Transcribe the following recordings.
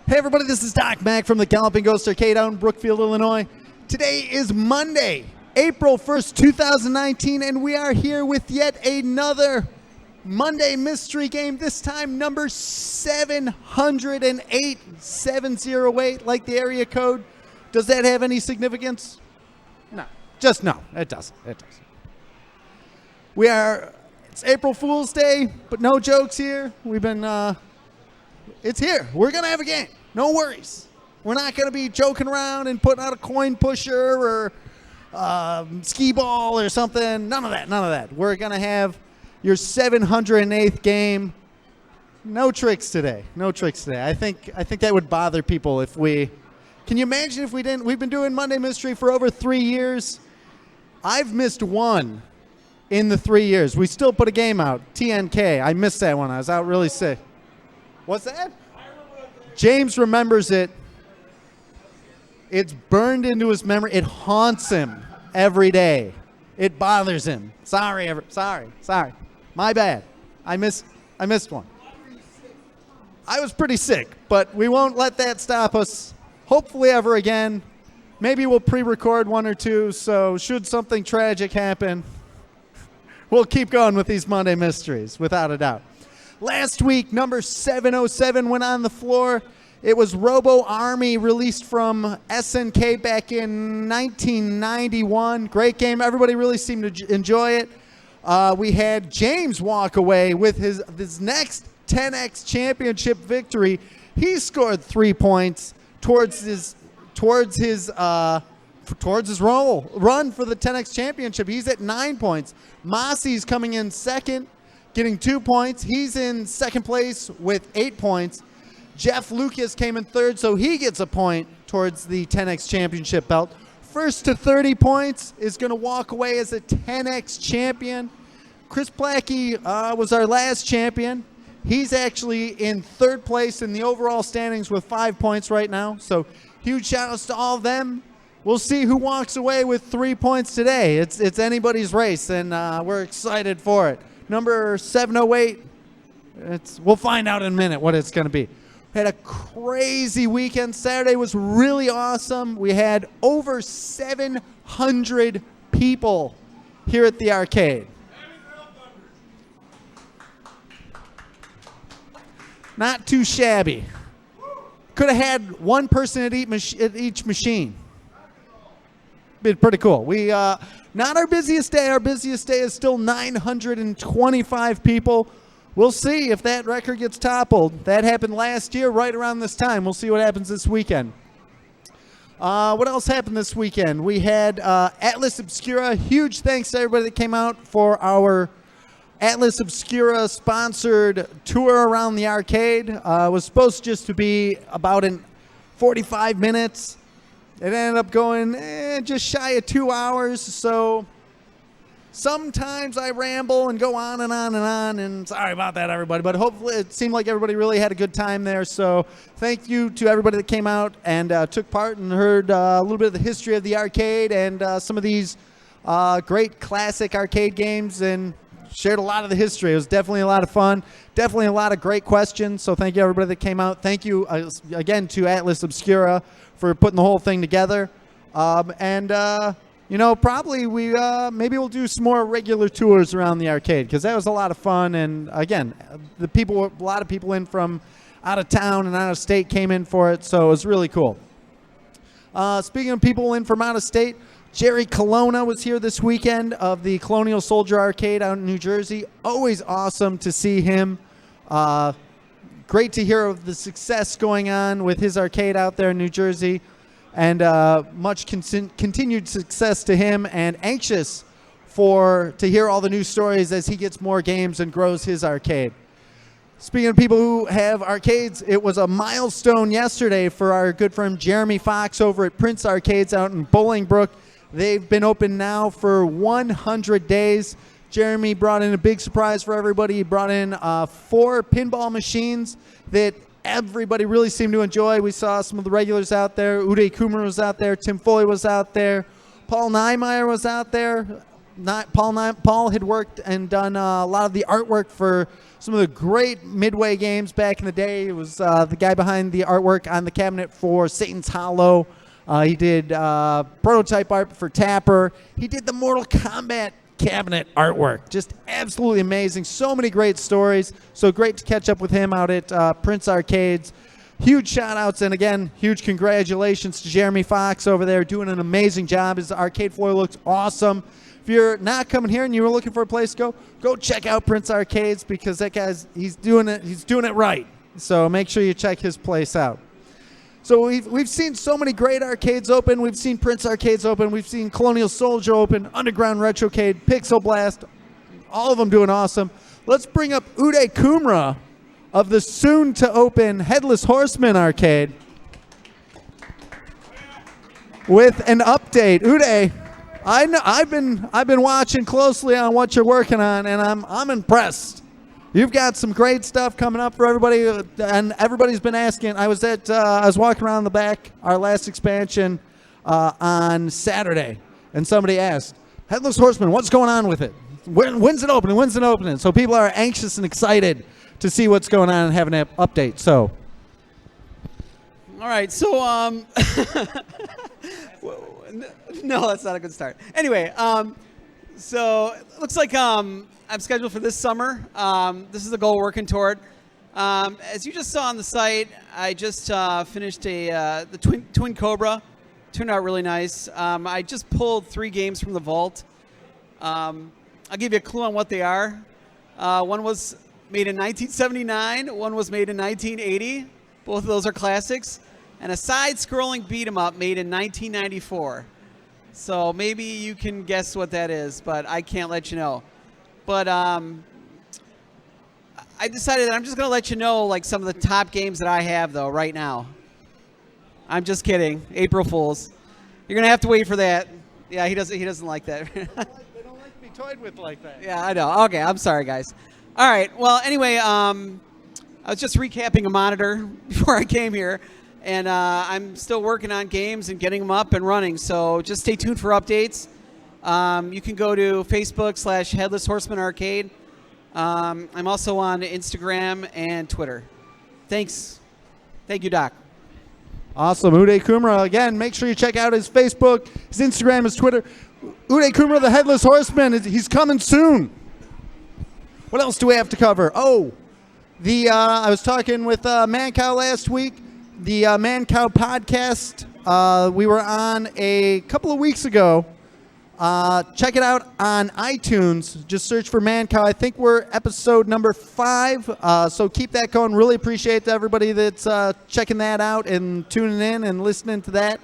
Hey everybody, this is Doc Mack from the Galloping Ghost Arcade out in Brookfield, Illinois. Today is Monday, April 1st, 2019, and we are here with yet another Monday mystery game, this time number 708, 708, like the area code. Does that have any significance? No, just no, it doesn't. It's April Fool's Day, but no jokes here. It's here. We're going to have a game. No worries. We're not going to be joking around and putting out a coin pusher or skee ball or something. None of that. We're going to have your 708th game. No tricks today. I think that would bother people if we... Can you imagine if we didn't? We've been doing Monday Mystery for over 3 years. I've missed one in the 3 years. We still put a game out, TNK. I missed that one. I was out really sick. What's that? James remembers it. It's burned into his memory. It haunts him every day. It bothers him. Sorry. My bad. I missed one. I was pretty sick, but we won't let that stop us. Hopefully ever again. Maybe we'll pre-record one or two, so should something tragic happen, we'll keep going with these Monday Mysteries, without a doubt. Last week, number 707 went on the floor. It was Robo Army, released from SNK back in 1991. Great game. Everybody really seemed to enjoy it. We had James walk away with his next 10X championship victory. He scored 3 points towards his run for the 10X championship. He's at 9 points. Mossy's coming in second, getting 2 points. He's in second place with 8 points. Jeff Lucas came in third, so he gets a point towards the 10X championship belt. First to 30 points is going to walk away as a 10X champion. Chris Plackey was our last champion. He's actually in third place in the overall standings with 5 points right now. So huge shout outs to all of them. We'll see who walks away with 3 points today. It's anybody's race, and we're excited for it. Number 708, we'll find out in a minute what it's going to be. We had a crazy weekend. Saturday was really awesome. We had over 700 people here at the arcade. Not too shabby. Could have had one person at each machine. Been pretty cool. Not our busiest day. Our busiest day is still 925 people. We'll see if that record gets toppled. That happened last year right around this time. We'll see what happens this weekend. What else happened this weekend? We had Atlas Obscura. Huge thanks to everybody that came out for our Atlas Obscura sponsored tour around the arcade. It was supposed just to be about 45 minutes. It ended up going just shy of 2 hours, so sometimes I ramble and go on and on and on, and sorry about that, everybody, but hopefully it seemed like everybody really had a good time there, so thank you to everybody that came out and took part and heard a little bit of the history of the arcade and some of these great classic arcade games, and shared a lot of the history. It was definitely a lot of fun, definitely a lot of great questions, so thank you everybody that came out. Thank you again to Atlas Obscura for putting the whole thing together. Probably maybe we'll do some more regular tours around the arcade, because that was a lot of fun. And again, a lot of people in from out of town and out of state came in for it, so it was really cool. Speaking of people in from out of state, Jerry Colonna was here this weekend of the Colonial Soldier Arcade out in New Jersey. Always awesome to see him. Great to hear of the success going on with his arcade out there in New Jersey. And much continued success to him, and anxious to hear all the new stories as he gets more games and grows his arcade. Speaking of people who have arcades, it was a milestone yesterday for our good friend Jeremy Fox over at Prince Arcades out in Bolingbrook. They've been open now for 100 days. Jeremy brought in a big surprise for everybody. He brought in 4 pinball machines that everybody really seemed to enjoy. We saw some of the regulars out there. Uday Kumar was out there. Tim Foley was out there. Paul Niemeyer was out there. Paul had worked and done a lot of the artwork for some of the great Midway games back in the day. It was the guy behind the artwork on the cabinet for Satan's Hollow. He did prototype art for Tapper. He did the Mortal Kombat cabinet artwork. Just absolutely amazing. So many great stories. So great to catch up with him out at Prince Arcades. Huge shout-outs, and again, huge congratulations to Jeremy Fox over there doing an amazing job. His arcade floor looks awesome. If you're not coming here and you were looking for a place to go check out Prince Arcades, because that guy's he's doing it right. So make sure you check his place out. So we've seen so many great arcades open. We've seen Prince Arcades open. We've seen Colonial Soldier open, Underground Retrocade, Pixel Blast, all of them doing awesome. Let's bring up Uday Kumra of the soon-to-open Headless Horseman arcade with an update. Uday, I've been watching closely on what you're working on, and I'm impressed. You've got some great stuff coming up for everybody, and everybody's been asking. I was walking around the back, our last expansion, on Saturday, and somebody asked, Headless Horseman, what's going on with it? When's it opening? When's it opening? So people are anxious and excited to see what's going on and have an update. So, all right. So, no, that's not a good start. Anyway, so it looks like I'm scheduled for this summer. This is the goal we're working toward. As you just saw on the site, I just finished the Twin Cobra. Turned out really nice. I just pulled 3 games from the vault. I'll give you a clue on what they are. One was made in 1979. One was made in 1980. Both of those are classics. And a side-scrolling beat-em-up made in 1994. So maybe you can guess what that is, but I can't let you know. But I decided that I'm just going to let you know like some of the top games that I have, though, right now. I'm just kidding. April Fools. You're going to have to wait for that. Yeah, he doesn't like that. They don't like to be toyed with like that. Yeah, I know. Okay, I'm sorry, guys. All right. Well, anyway, I was just recapping a monitor before I came here, and I'm still working on games and getting them up and running. So just stay tuned for updates. You can go to Facebook/Headless Horseman Arcade. I'm also on Instagram and Twitter. Thanks. Thank you, Doc. Awesome. Uday Kumra, again, make sure you check out his Facebook, his Instagram, his Twitter. Uday Kumra, the Headless Horseman, he's coming soon. What else do we have to cover? Oh, I was talking with Mancow last week, the Mancow podcast. We were on a couple of weeks ago. Check it out on iTunes. Just search for Mancow. I think we're episode number 5. So keep that going. Really appreciate everybody that's checking that out and tuning in and listening to that.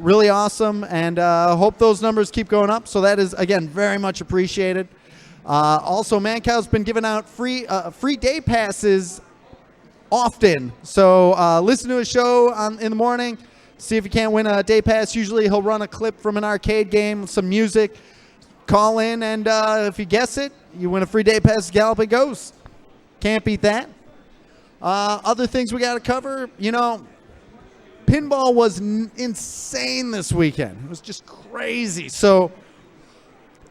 Really awesome. And hope those numbers keep going up. So that is, again, very much appreciated. Also, Mancow's been giving out free day passes often. So listen to a show in the morning. See if you can't win a day pass. Usually he'll run a clip from an arcade game, some music. Call in, and if you guess it, you win a free day pass to Galloping Ghost. Can't beat that. Other things we got to cover, pinball was insane this weekend. It was just crazy. So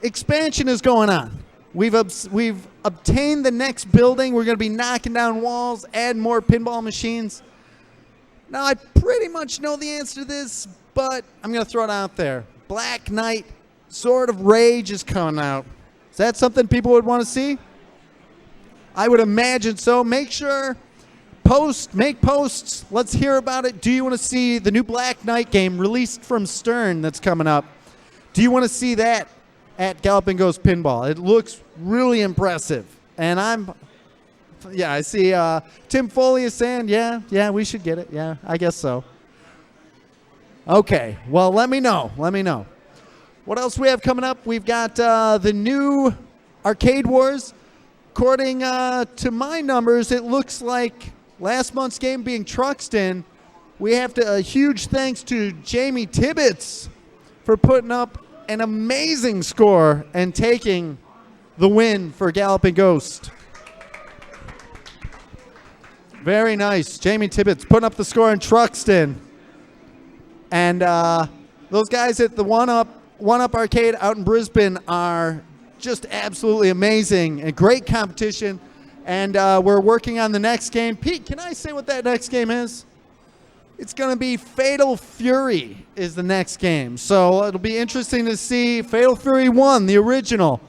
expansion is going on. We've obtained the next building. We're going to be knocking down walls, add more pinball machines. Now, I pretty much know the answer to this, but I'm going to throw it out there. Black Knight Sword of Rage is coming out. Is that something people would want to see? I would imagine so. Make sure, make posts. Let's hear about it. Do you want to see the new Black Knight game released from Stern that's coming up? Do you want to see that at Galloping Ghost Pinball? It looks really impressive. And I see Tim Foley is saying, yeah, we should get it. Yeah, I guess so. Okay, well, let me know. What else we have coming up? We've got the new Arcade Wars. According to my numbers, it looks like last month's game being Truxton, we have a huge thanks to Jamie Tibbetts for putting up an amazing score and taking the win for Galloping Ghost. Very nice. Jamie Tibbetts putting up the score in Truxton. And those guys at the 1-Up One Up Arcade out in Brisbane are just absolutely amazing. A great competition. And we're working on the next game. Pete, can I say what that next game is? It's going to be Fatal Fury is the next game. So it'll be interesting to see. Fatal Fury 1, the original.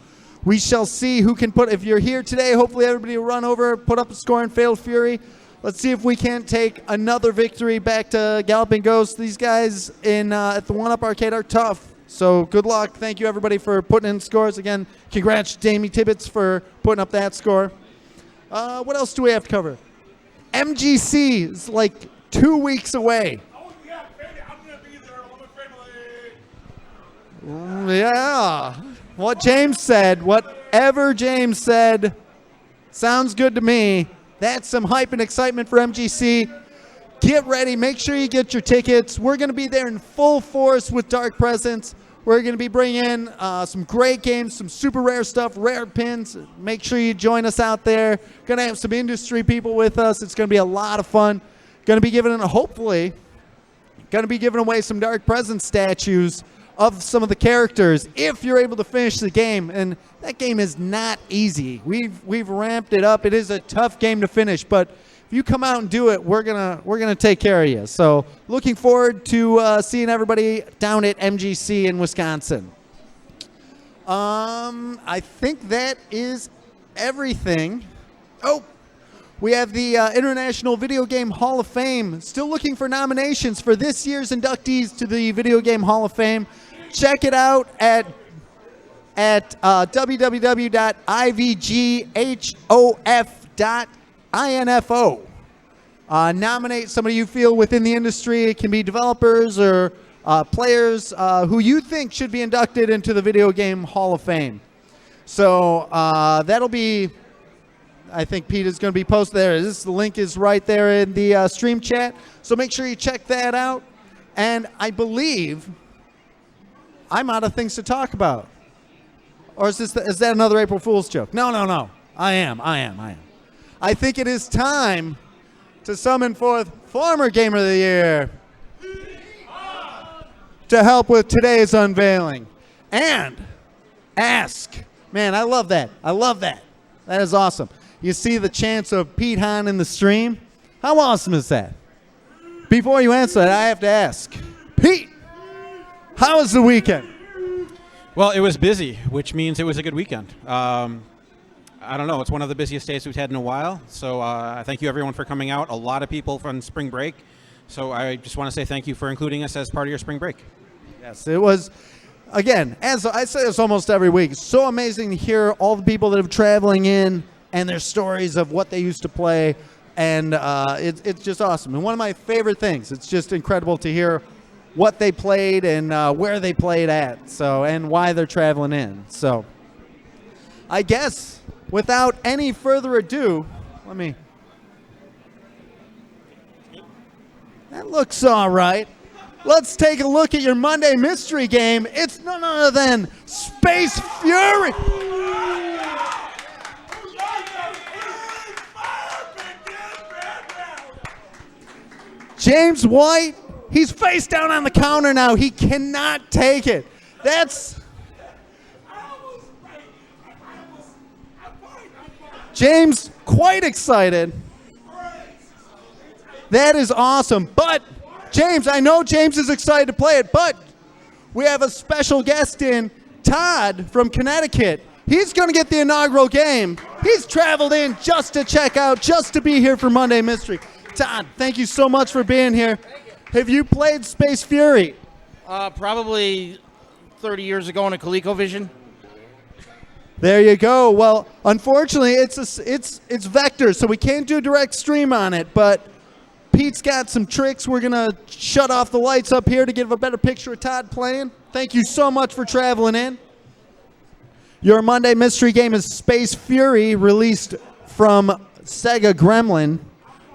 We shall see who can put, if you're here today, hopefully everybody will run over, put up a score in Fatal Fury. Let's see if we can't take another victory back to Galloping Ghost. These guys at the One Up Arcade are tough. So good luck. Thank you, everybody, for putting in scores. Again, congrats, Jamie Tibbetts, for putting up that score. What else do we have to cover? MGC is like 2 weeks away. Oh, yeah, baby, I'm going to be there with my family. Yeah. What James said, whatever James said, sounds good to me. That's some hype and excitement for MGC. Get ready. Make sure you get your tickets. We're going to be there in full force with Dark Presence. We're going to be bringing in some great games, some super rare stuff, rare pins. Make sure you join us out there. Going to have some industry people with us. It's going to be a lot of fun. Going to be giving, hopefully, going to be giving away some Dark Presence statues of some of the characters if you're able to finish the game. And that game is not easy. We've ramped it up. It is a tough game to finish, but if you come out and do it, we're gonna take care of you. So looking forward to seeing everybody down at MGC in Wisconsin. I think that is everything. Oh, we have the International Video Game Hall of Fame. Still looking for nominations for this year's inductees to the Video Game Hall of Fame. Check it out at www.ivghof.info. Nominate somebody you feel within the industry. It can be developers or players who you think should be inducted into the Video Game Hall of Fame. So that'll be, I think Pete is going to be posted there. The link is right there in the stream chat. So make sure you check that out. And I believe I'm out of things to talk about. Or is that another April Fool's joke? No. I am. I think it is time to summon forth former Gamer of the Year to help with today's unveiling. And ask. Man, I love that. That is awesome. You see the chance of Pete Hahn in the stream? How awesome is that? Before you answer that, I have to ask. Pete, how was the weekend? Well, it was busy, which means it was a good weekend. I don't know. It's one of the busiest days we've had in a while. So I thank you, everyone, for coming out. A lot of people from spring break. So I just want to say thank you for including us as part of your spring break. Yes, it was, again, as I say this almost every week, so amazing to hear all the people that are traveling in and their stories of what they used to play. And it's just awesome. And one of my favorite things, it's just incredible to hear what they played and where they played at, so, and why they're traveling in. So I guess without any further ado, that looks all right. Let's take a look at your Monday mystery game. It's none other than Space Fury. James White, he's face down on the counter now. He cannot take it. That's James, quite excited. That is awesome. But James, I know James is excited to play it, but we have a special guest in, Todd from Connecticut. He's going to get the inaugural game. He's traveled in just to check out, just to be here for Monday Mystery. Todd, thank you so much for being here. Have you played Space Fury? Probably 30 years ago on a ColecoVision. There you go. Well, unfortunately, it's vector, so we can't do a direct stream on it, but Pete's got some tricks. We're going to shut off the lights up here to give a better picture of Todd playing. Thank you so much for traveling in. Your Monday mystery game is Space Fury, released from Sega Gremlin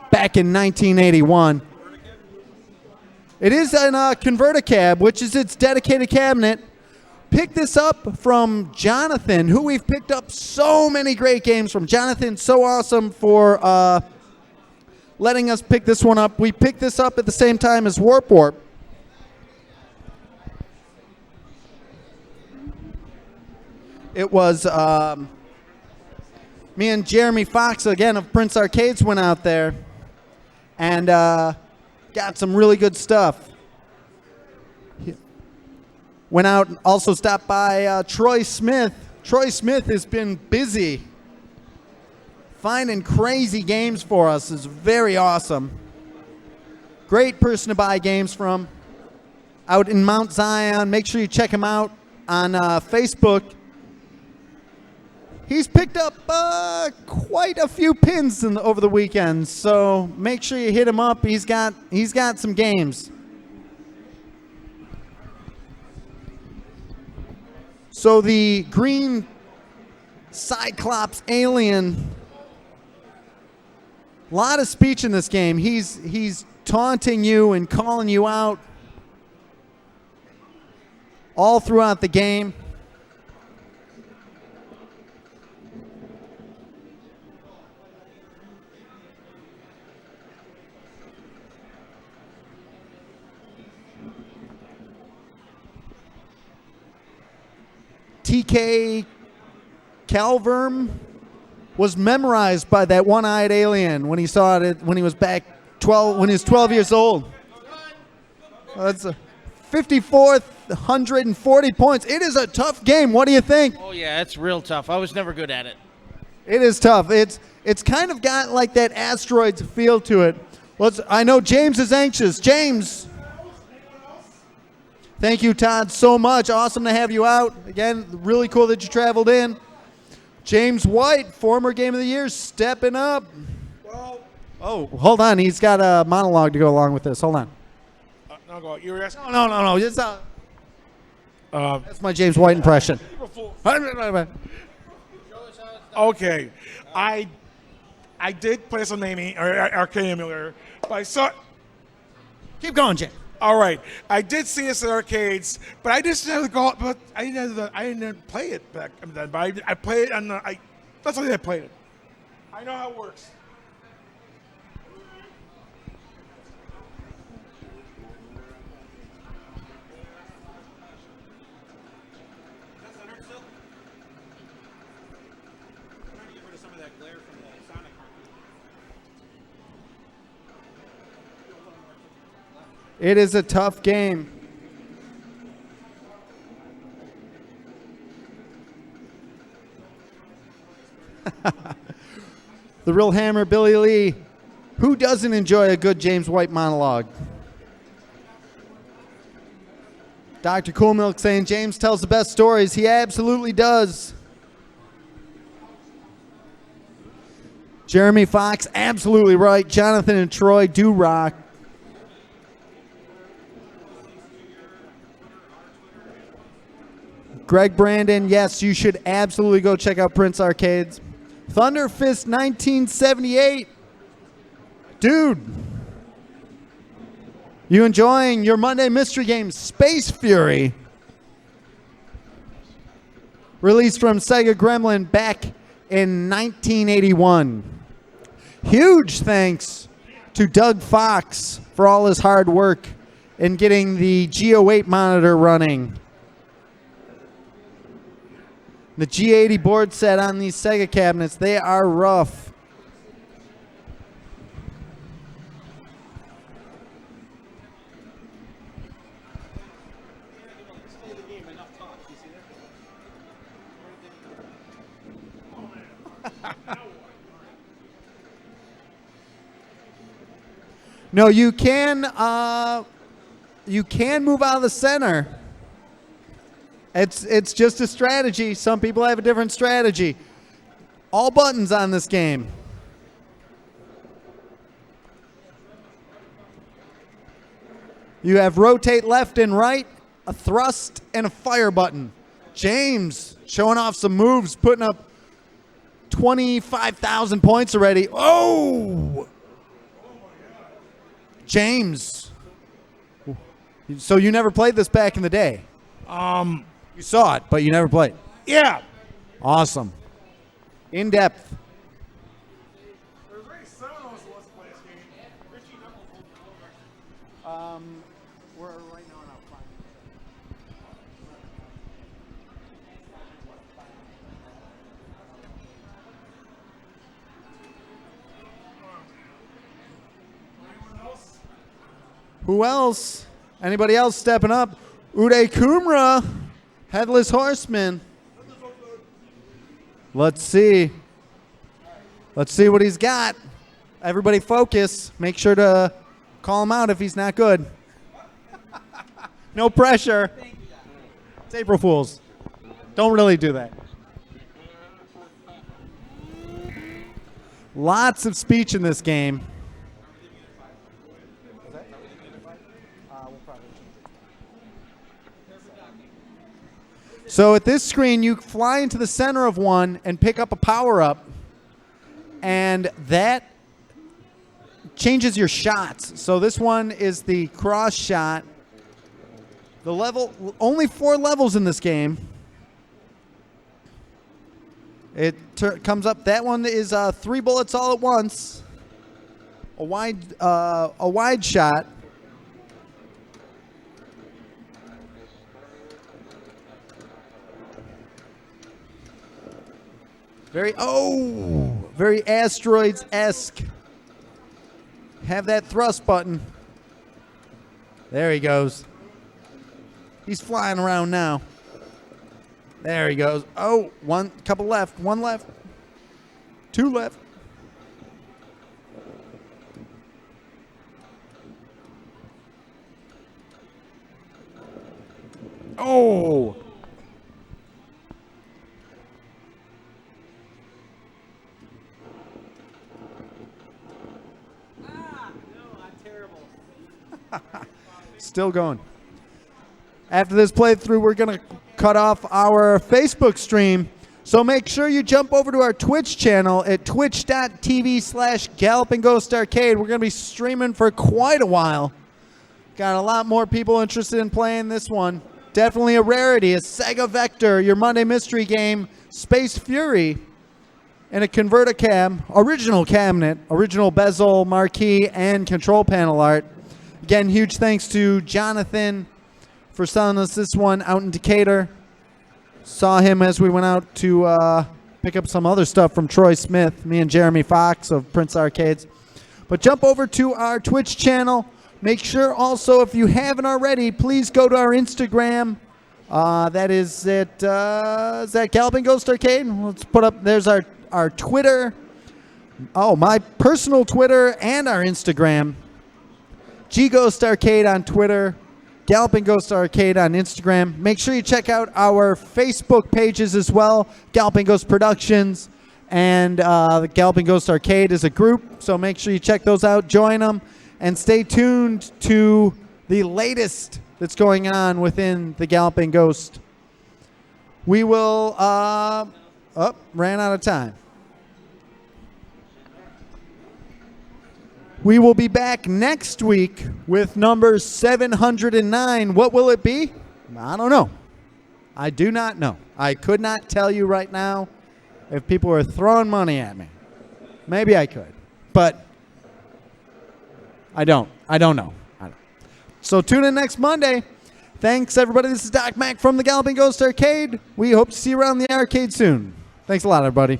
back in 1981. It is in a ConvertiCab, which is its dedicated cabinet. Pick this up from Jonathan, who we've picked up so many great games from. Jonathan, so awesome for letting us pick this one up. We picked this up at the same time as Warp Warp. it was me and Jeremy Fox again of Prince Arcades went out there and got some really good stuff. Went out and also stopped by Troy Smith. Troy Smith has been busy finding crazy games for us. It's very awesome. Great person to buy games from. Out in Mount Zion. Make sure you check him out on Facebook. He's picked up quite a few pins over the weekend, so make sure you hit him up. He's got some games. So the green Cyclops alien, a lot of speech in this game. He's taunting you and calling you out all throughout the game. TK Calverm was memorized by that one-eyed alien when he saw it when he was back 12 years old. That's a 5,440 points. It is a tough game. What do you think? Oh yeah, it's real tough. I was never good at it. It is tough. It's kind of got like that Asteroids feel to it. I know James is anxious. James. Thank you, Todd, so much. Awesome to have you out. Again, really cool that you traveled in. James White, former Game of the Year, stepping up. Well, Oh, hold on. He's got a monologue to go along with this. Hold on. no, go. You were asking. No. It's, That's that's my James White impression. Okay, I did play some arcade emulator, but I saw. Keep going, James. All right, I did see this at arcades, but I just never go. But I didn't play it back then. But I played it on the. That's why I played it. I know how it works. It is a tough game. The Real Hammer, Billy Lee. Who doesn't enjoy a good James White monologue? Dr. Cool Milk saying James tells the best stories. He absolutely does. Jeremy Fox, absolutely right. Jonathan and Troy do rock. Greg Brandon, yes, you should absolutely go check out Prince Arcades. Thunder Fist 1978. Dude, you enjoying your Monday mystery game, Space Fury? Released from Sega Gremlin back in 1981. Huge thanks to Doug Fox for all his hard work in getting the G08 monitor running. The G80 board set on these Sega cabinets, they are rough. No, you can move out of the center. It's just a strategy. Some people have a different strategy. All buttons on this game. You have rotate left and right, a thrust, and a fire button. James showing off some moves, putting up 25,000 points already. Oh! James. So you never played this back in the day? You saw it, but you never played. Yeah. Awesome. In depth. There's already 7 of us who wants to play this game. Richie Knuckles. We're right now in our Who else? Anybody else stepping up? Uday Kumra, Headless Horseman. Let's see. Let's see what he's got. Everybody focus. Make sure to call him out if he's not good. No pressure. It's April Fools. Don't really do that. Lots of speech in this game. So at this screen, you fly into the center of one and pick up a power-up, and that changes your shots. So this one is the cross shot. The level, only 4 levels in this game. It comes up. That one is 3 bullets all at once. A wide shot. Very Asteroids-esque. Have that thrust button. There he goes. He's flying around now. There he goes. Oh, couple left. 1 left. 2 left. Oh. Still going. After this playthrough, we're going to cut off our Facebook stream. So make sure you jump over to our Twitch channel at twitch.tv/Galloping Ghost Arcade. We're going to be streaming for quite a while. Got a lot more people interested in playing this one. Definitely a rarity. A Sega Vector, your Monday mystery game, Space Fury, and a ConvertiCam, original cabinet, original bezel, marquee, and control panel art. Again, huge thanks to Jonathan for selling us this one out in Decatur. Saw him as we went out to pick up some other stuff from Troy Smith, me and Jeremy Fox of Prince Arcades. But jump over to our Twitch channel. Make sure also, if you haven't already, please go to our Instagram. That is at Galloping Ghost Arcade. Let's put up, there's our Twitter. Oh, my personal Twitter and our Instagram. G-Ghost Arcade on Twitter, Galloping Ghost Arcade on Instagram. Make sure you check out our Facebook pages as well, Galloping Ghost Productions, and the Galloping Ghost Arcade is a group, so make sure you check those out, join them, and stay tuned to the latest that's going on within the Galloping Ghost. We will, ran out of time. We will be back next week with number 709. What will it be? I don't know. I do not know. I could not tell you right now if people were throwing money at me. Maybe I could, but I don't. I don't know. So tune in next Monday. Thanks, everybody. This is Doc Mac from the Galloping Ghost Arcade. We hope to see you around the arcade soon. Thanks a lot, everybody.